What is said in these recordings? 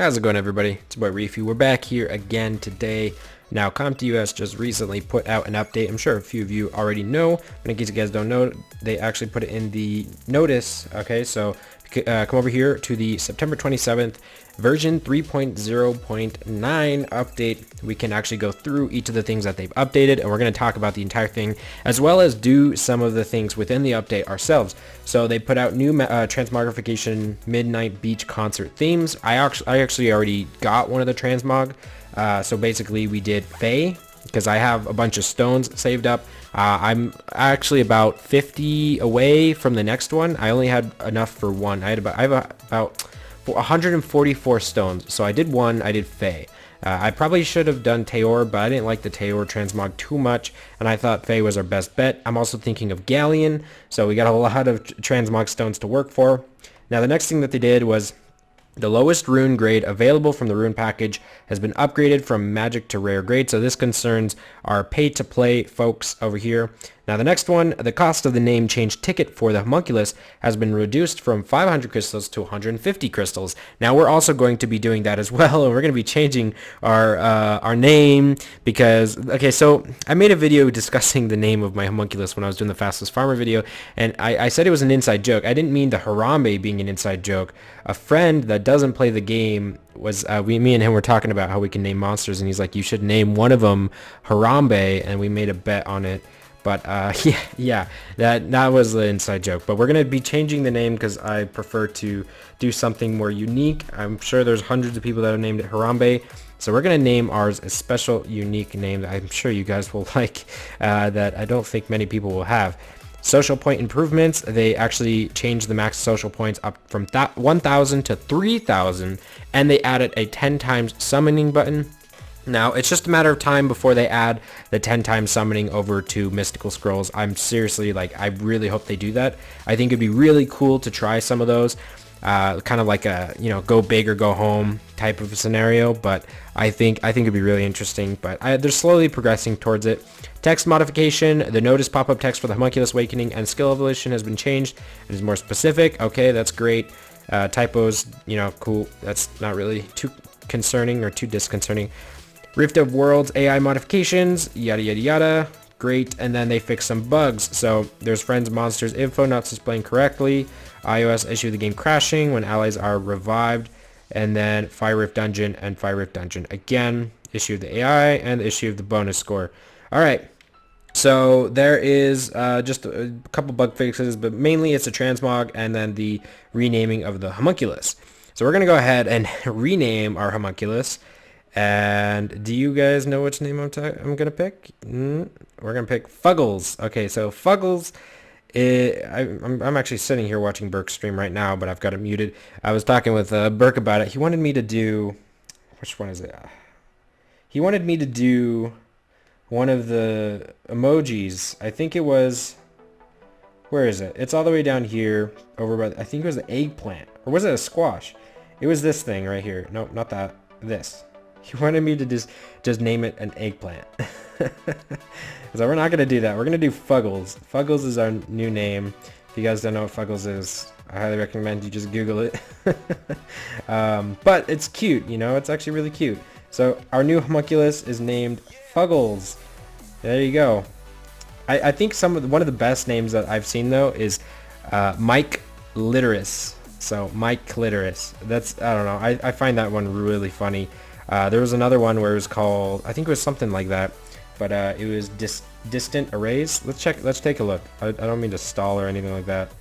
How's it going, everybody? It's your boy Reafi. We're back here again today. Now, CompTOS just recently put out an update. I'm sure a few of you already know, but in case you guys don't know, they actually put it in the notice. Okay, so come over here to the September 27th version 3.0.9 update. We can actually go through each of the things that they've updated, and we're going to talk about the entire thing, as well as do some of the things within the update ourselves. So they put out new Transmogrification Midnight Beach concert themes. I actually already got one of the transmog. So basically we did Fae, because I have a bunch of stones saved up. I'm actually about 50 away from the next one. I only had enough for one. I have about 144 stones. So I did one, I did Fae. I probably should have done Teor, but I didn't like the Teor transmog too much, and I thought Fae was our best bet. I'm also thinking of Galleon, so we got a lot of transmog stones to work for. Now the next thing that they did was the lowest rune grade available from the rune package has been upgraded from magic to rare grade. So this concerns our pay-to-play folks over here. Now the next one, the cost of the name change ticket for the Homunculus has been reduced from 500 crystals to 150 crystals. Now we're also going to be doing that as well, and we're going to be changing our name because, okay, so I made a video discussing the name of my Homunculus when I was doing the fastest farmer video, and I said it was an inside joke. I didn't mean the Harambe being an inside joke. A friend that doesn't play the game was me and him were talking about how we can name monsters, and he's like, you should name one of them Harambe, and we made a bet on it. But yeah, that was the inside joke. But we're gonna be changing the name because I prefer to do something more unique. I'm sure there's hundreds of people that have named it Harambe, so we're gonna name ours a special, unique name that I'm sure you guys will like. That I don't think many people will have. Social point improvements, they actually changed the max social points up from 1,000 to 3,000, and they added a 10 times summoning button. Now, it's just a matter of time before they add the 10 times summoning over to Mystical Scrolls. I'm seriously, I really hope they do that. I think it'd be really cool to try some of those. Kind of like a, go big or go home type of a scenario, but I think it'd be really interesting, but they're slowly progressing towards it. Text modification, the notice pop-up text for the Homunculus Awakening and skill evolution has been changed. It is more specific. Okay, that's great. Typos, cool. That's not really too concerning or too disconcerting. Rift of Worlds AI modifications, yada yada yada. Great. And then they fixed some bugs. So there's friends monsters info not displaying correctly. iOS issue of the game crashing when allies are revived. And then Fire Rift Dungeon and Fire Rift Dungeon again. Issue of the AI and the issue of the bonus score. Alright. So there is just a couple bug fixes, but mainly it's a transmog and then the renaming of the Homunculus. So we're going to go ahead and rename our Homunculus. And do you guys know which name I'm going to pick? We're going to pick Fuggles. Okay, so Fuggles, I'm actually sitting here watching Burke's stream right now, but I've got it muted. I was talking with Burke about it. He wanted me to do, which one is it? He wanted me to do one of the emojis. I think it was, where is it? It's all the way down here over by, I think it was the eggplant. Or was it a squash? It was this thing right here. No, not that. This. He wanted me to just name it an eggplant. So we're not going to do that. We're going to do Fuggles. Fuggles is our new name. If you guys don't know what Fuggles is, I highly recommend you just Google it. But it's cute, it's actually really cute. So our new Homunculus is named Fuggles. There you go. I think one of the best names that I've seen though is Mike Clitoris. So Mike Clitoris. That's, I don't know. I find that one really funny. There was another one where it was called, I think it was something like that, but it was Distant Arrays. Let's take a look. I don't mean to stall or anything like that,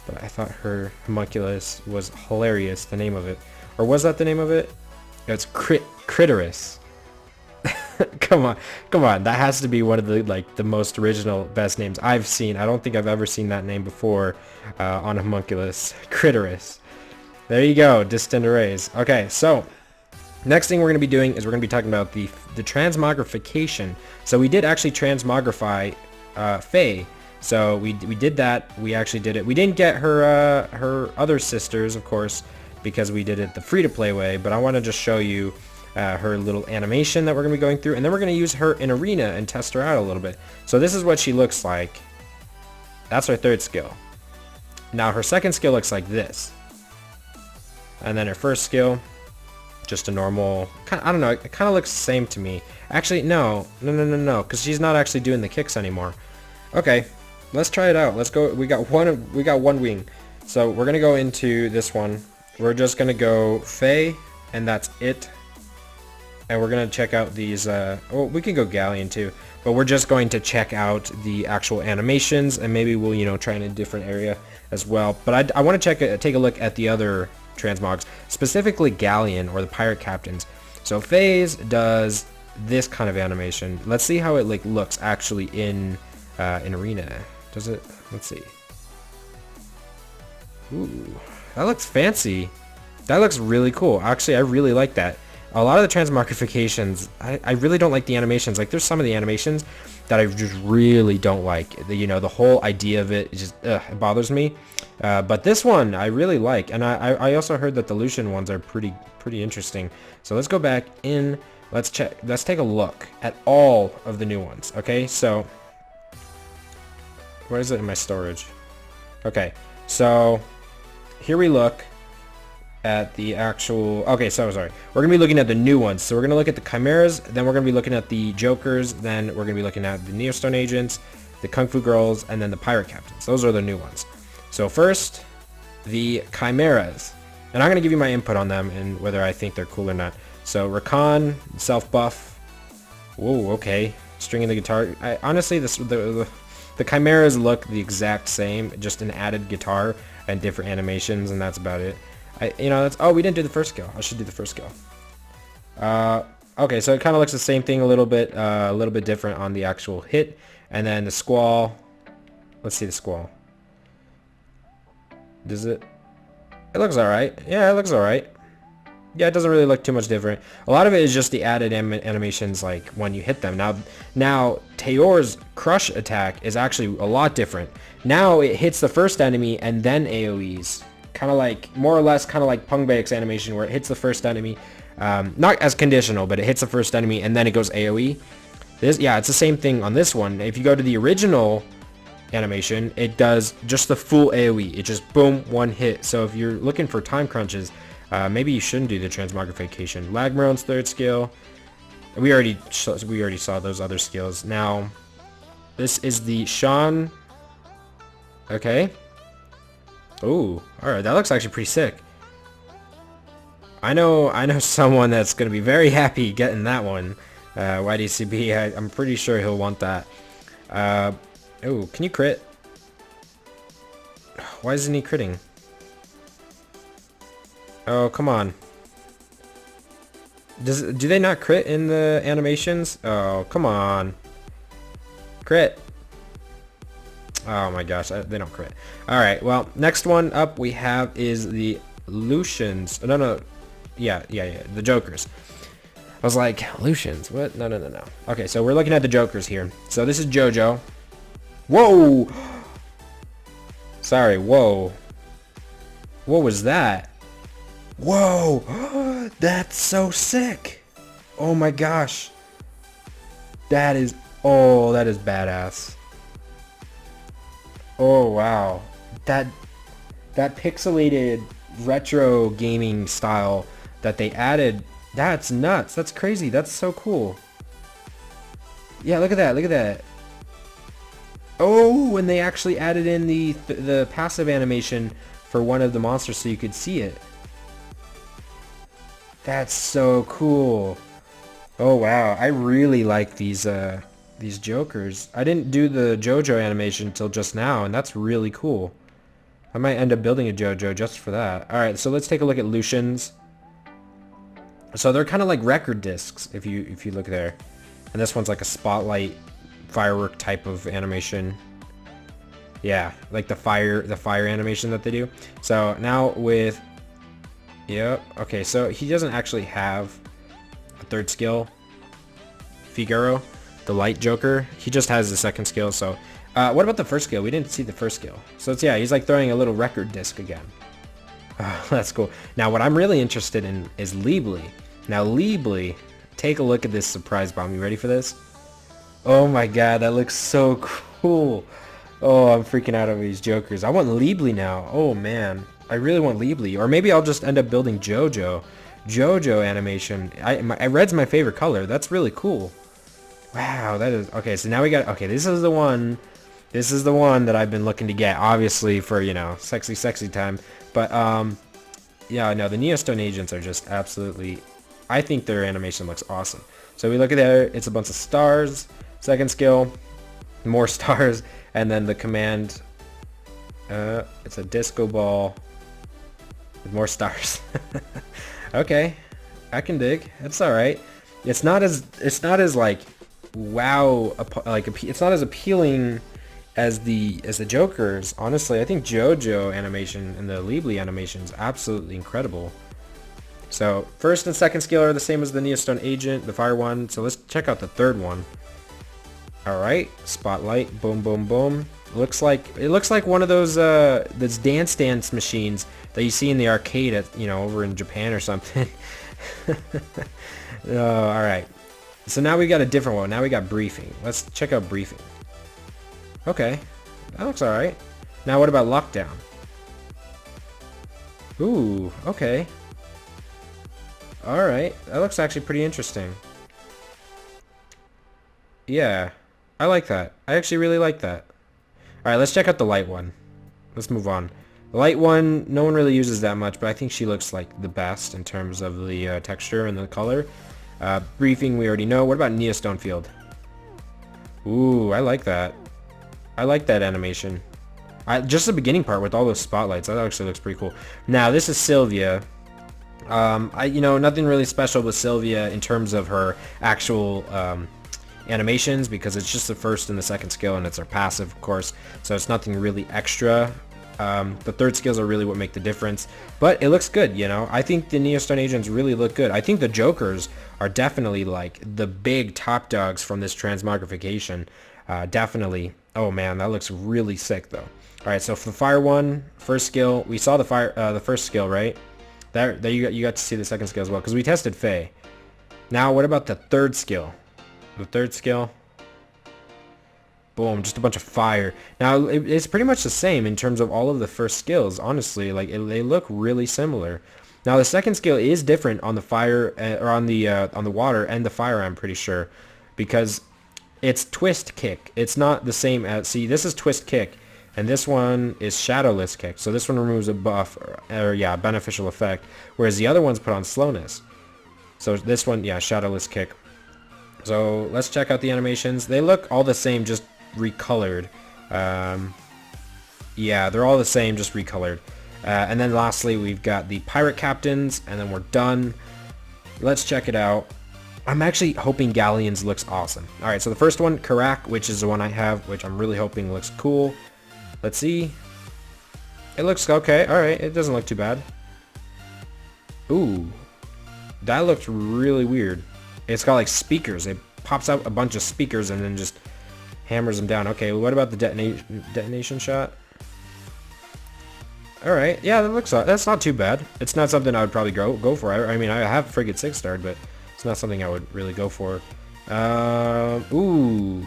but I thought her Homunculus was hilarious, the name of it. Or was that the name of it? It's Clitoris. Come on. That has to be one of the most original, best names I've seen. I don't think I've ever seen that name before on Homunculus. Clitoris. There you go, Distant Arrays. Okay, so next thing we're going to be doing is we're going to be talking about the transmogrification. So we did actually transmogrify Fae. So we did that. We actually did it. We didn't get her other sisters, of course, because we did it the free-to-play way. But I want to just show you her little animation that we're going to be going through. And then we're going to use her in Arena and test her out a little bit. So this is what she looks like. That's her third skill. Now her second skill looks like this. And then her first skill. just a normal, I don't know, it kind of looks the same to me. Actually, no, because she's not actually doing the kicks anymore. Okay, let's try it out. Let's go. We got one wing. So we're gonna go into this one. We're just gonna go Faye, and that's it. And we're gonna check out these, oh, we can go Galleon too, but we're just going to check out the actual animations, and maybe we'll, you know, try in a different area as well. But I want to take a look at the other transmogs, specifically Galleon, or the pirate captains. So Faye's does this kind of animation. Let's see how it like looks actually in arena. Does it? Let's see. Ooh, that looks fancy. That looks really cool. Actually, I really like that. A lot of the transmogrifications, I really don't like the animations. Like, there's some of the animations that I just really don't like. You know, the whole idea of it just it bothers me. But this one I really like, and I also heard that the Lucian ones are pretty interesting. So let's go back in. Let's check. Let's take a look at all of the new ones. Okay, so where is it in my storage? Okay, so here we look at the actual, okay, so sorry, we're gonna be looking at the new ones. So we're gonna look at the chimeras, then we're gonna be looking at the jokers, then we're gonna be looking at the Neostone agents, the Kung Fu girls, and then the pirate captains. Those are the new ones. So first, the chimeras, and I'm gonna give you my input on them and whether I think they're cool or not. So Rakan, self buff. Whoa, okay, stringing the guitar. Honestly, the chimeras look the exact same, just an added guitar and different animations, and that's about it. You know, that's, oh, we didn't do the first skill. I should do the first skill. Okay, so it kind of looks the same thing, a little bit different on the actual hit, and then the squall. Let's see the squall. Does it? It looks all right. Yeah, it looks all right. Yeah, it doesn't really look too much different. A lot of it is just the added animations, like when you hit them. Now Tayor's crush attack is actually a lot different. Now it hits the first enemy and then AoEs. Kind of like, more or less, kind of like Pungbaek's animation, where it hits the first enemy, not as conditional, but it hits the first enemy and then it goes AoE. Yeah, it's the same thing on this one. If you go to the original animation, it does just the full AoE. It just boom, one hit. So if you're looking for time crunches, maybe you shouldn't do the Transmogrification. Lagmaron's third skill. We already saw those other skills. Now, this is the Sean. Okay. Ooh, alright, that looks actually pretty sick. I know someone that's gonna be very happy getting that one. YDCB, I'm pretty sure he'll want that. Oh, can you crit? Why isn't he critting? Oh, come on. Do they not crit in the animations? Oh, come on. Crit. Oh my gosh, they don't crit. Alright, well, next one up we have is the Lucians. No. Yeah, the Jokers. I was like, Lucians? What? No. Okay, so we're looking at the Jokers here. So this is JoJo. Whoa! Sorry, whoa. What was that? Whoa! That's so sick! Oh my gosh. That is badass. Oh wow, that pixelated retro gaming style that they added, that's nuts. That's crazy. That's so cool. Yeah, look at that. Oh, and they actually added in the passive animation for one of the monsters so you could see it. That's so cool. Oh wow, I really like these Jokers. I didn't do the JoJo animation until just now, and that's really cool. I might end up building a JoJo just for that. Alright, so let's take a look at Lucians. So they're kind of like record discs, if you look there. And this one's like a spotlight firework type of animation. Yeah, like the fire animation that they do. So now with, yep, okay, so he doesn't actually have a third skill. Figaro, the light Joker, he just has the second skill. So what about the first skill? We didn't see the first skill. So it's, yeah, he's like throwing a little record disc again. That's cool. Now what I'm really interested in is Leebly. Now Leebly, take a look at this surprise bomb. You ready for this? Oh my god, that looks so cool. Oh, I'm freaking out over these Jokers. I want Leebly now. Oh man, I really want Leebly. Or maybe I'll just end up building JoJo JoJo animation. Red's my favorite color. That's really cool. Wow, that is... Okay, so now we got... Okay, this is the one... This is the one that I've been looking to get, obviously, for, you know, sexy time. But, yeah, no, the Neostone agents are just absolutely... I think their animation looks awesome. So we look at there, it's a bunch of stars. Second skill, more stars. And then the command, it's a disco ball with more stars. Okay, I can dig. It's all right. It's not as like, wow, like it's not as appealing as the Joker's. Honestly, I think JoJo animation and the Libli animation is absolutely incredible. So first and second skill are the same as the Neostone agent, the fire one. So let's check out the third one. All right, spotlight, boom, boom, boom. It looks like one of those dance machines that you see in the arcade at, you know, over in Japan or something. All right. So now we got a different one. Now we got briefing. Let's check out briefing. Okay, that looks all right. Now what about lockdown? Ooh, okay. All right, that looks actually pretty interesting. Yeah, I like that. I actually really like that. All right, let's check out the light one. Let's move on. The light one, no one really uses that much, but I think she looks like the best in terms of the texture and the color. Briefing, we already know. What about Neostone field? Ooh, I like that. I like that animation. Just the beginning part with all those spotlights, that actually looks pretty cool. Now, this is Sylvia. You know, nothing really special with Sylvia in terms of her actual animations, because it's just the first and the second skill, and it's her passive, of course, so it's nothing really extra. The third skills are really what make the difference, but it looks good, you know. I think the Neostone agents really look good. I think the Jokers are definitely like the big top dogs from this Transmogrification. Definitely. Oh man, that looks really sick though. All right, so for the fire one, first skill, we saw the first skill, right? There you got to see the second skill as well, because we tested Faye. Now, what about the third skill? The third skill. Boom, just a bunch of fire. Now, it's pretty much the same in terms of all of the first skills, honestly. Like, they look really similar. Now, the second skill is different on the fire, or on the water and the fire, I'm pretty sure. Because it's twist kick. It's not the same as... See, this is twist kick. And this one is shadowless kick. So this one removes a buff, or yeah, beneficial effect. Whereas the other one's put on slowness. So this one, yeah, shadowless kick. So let's check out the animations. They look all the same, just recolored. Yeah, they're all the same, just recolored. And then lastly, we've got the pirate captains, and then we're done. Let's check it out. I'm actually hoping Galleons looks awesome. All right, so the first one, Karak, which is the one I have, which I'm really hoping looks cool. Let's see. It looks okay. All right, it doesn't look too bad. Ooh, that looks really weird. It's got like speakers. It pops out a bunch of speakers and then just hammers them down. Okay, what about the detonation shot? All right, yeah, that's not too bad. It's not something I would probably go for. I mean, I have frigate 6-starred, but it's not something I would really go for. Ooh.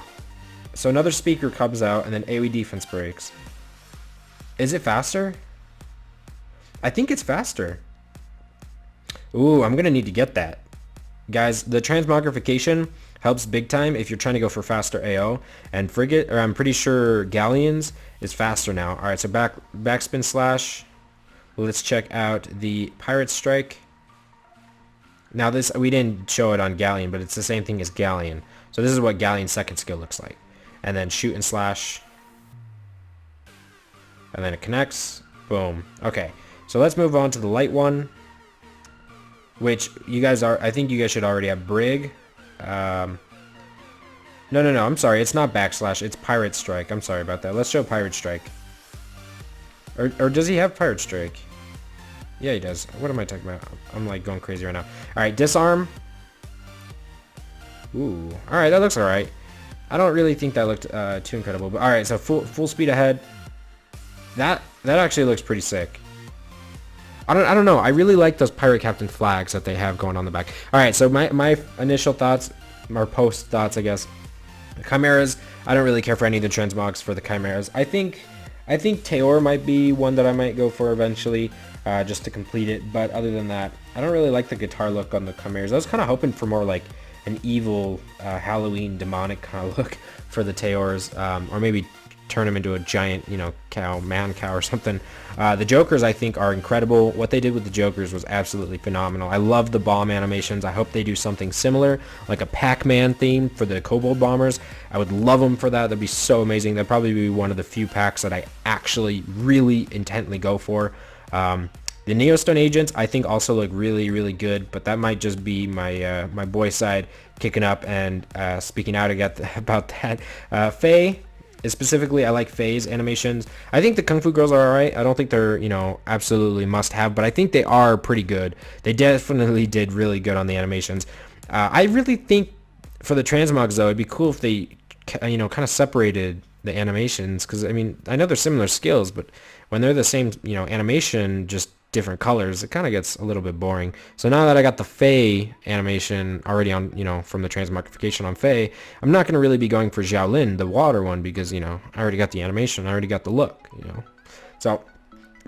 So another speaker comes out, and then AoE defense breaks. Is it faster? I think it's faster. Ooh, I'm gonna need to get that. Guys, the Transmogrification helps big time if you're trying to go for faster AO. And Frigate, or I'm pretty sure Galleons is faster now. Alright, so backspin slash. Let's check out the Pirate Strike. Now this, we didn't show it on Galleon, but it's the same thing as Galleon. So this is what Galleon's second skill looks like. And then shoot and slash. And then it connects. Boom. Okay. So let's move on to the light one. Which you guys are, I think you guys should already have Brig. No, I'm sorry. It's not backslash. It's Pirate Strike. I'm sorry about that. Let's show Pirate Strike. Or does he have Pirate Strike? Yeah, he does. What am I talking about? I'm like going crazy right now. Alright, disarm. Ooh. Alright, that looks alright. I don't really think that looked too incredible. But alright, so full speed ahead. That actually looks pretty sick. I don't know. I really like those Pirate Captain flags that they have going on the back. Alright, so my initial thoughts, or post thoughts, I guess. The Chimeras, I don't really care for any of the transmogs for the Chimeras. I think I think Teor might be one that I might go for eventually, just to complete it. But other than that, I don't really like the guitar look on the Chimeras. I was kind of hoping for more like an evil Halloween demonic kind of look for the Teors, or maybe turn him into a giant, you know, man cow or something. The Jokers, I think, are incredible. What they did with the Jokers was absolutely phenomenal. I love the bomb animations. I hope they do something similar, like a Pac-Man theme for the Kobold Bombers. I would love them for that. That'd be so amazing. That'd probably be one of the few packs that I actually really intently go for. The Neostone Agents, I think, also look really, really good, but that might just be my my boy side kicking up and speaking out about that. Faye, specifically, I like Faye's animations. I think the Kung Fu Girls are alright. I don't think they're, you know, absolutely must-have, but I think they are pretty good. They definitely did really good on the animations. I really think for the Transmogs, though, it'd be cool if they, you know, kind of separated the animations, because, I mean, I know they're similar skills, but when they're the same, you know, animation, just different colors, it kind of gets a little bit boring. So now that I got the Faye animation already on, you know, from the Transmogrification on Faye, I'm not going to really be going for Xiaolin, the water one, because, you know, I already got the animation, I already got the look, you know. So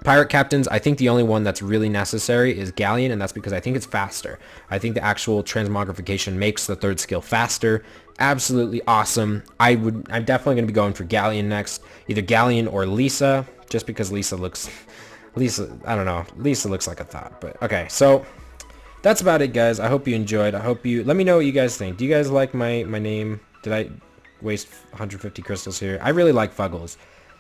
Pirate Captains, I think the only one that's really necessary is Galleon, and that's because I think it's faster. I think the actual Transmogrification makes the third skill faster. Absolutely awesome. I'm definitely going to be going for Galleon next, either Galleon or Lisa, just because Lisa, I don't know, Lisa looks like a thought. But okay, so that's about it, guys. I hope you enjoyed. I hope you, let me know what you guys think. Do you guys like my name? Did I waste 150 crystals here? I really like Fuggles.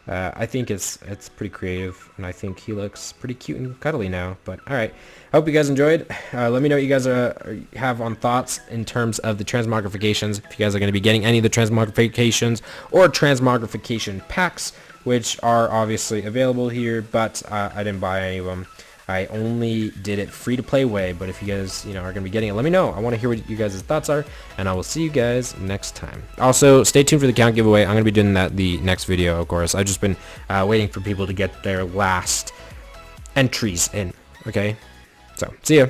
I think it's pretty creative, and I think he looks pretty cute and cuddly now. But alright, I hope you guys enjoyed. Let me know what you guys have on thoughts in terms of the Transmogrifications, if you guys are going to be getting any of the Transmogrifications or Transmogrification packs, which are obviously available here, but I didn't buy any of them. I only did it free-to-play way, but if you guys, you know, are going to be getting it, let me know. I want to hear what you guys' thoughts are, and I will see you guys next time. Also, stay tuned for the count giveaway. I'm going to be doing that the next video, of course. I've just been waiting for people to get their last entries in, okay? So, see ya.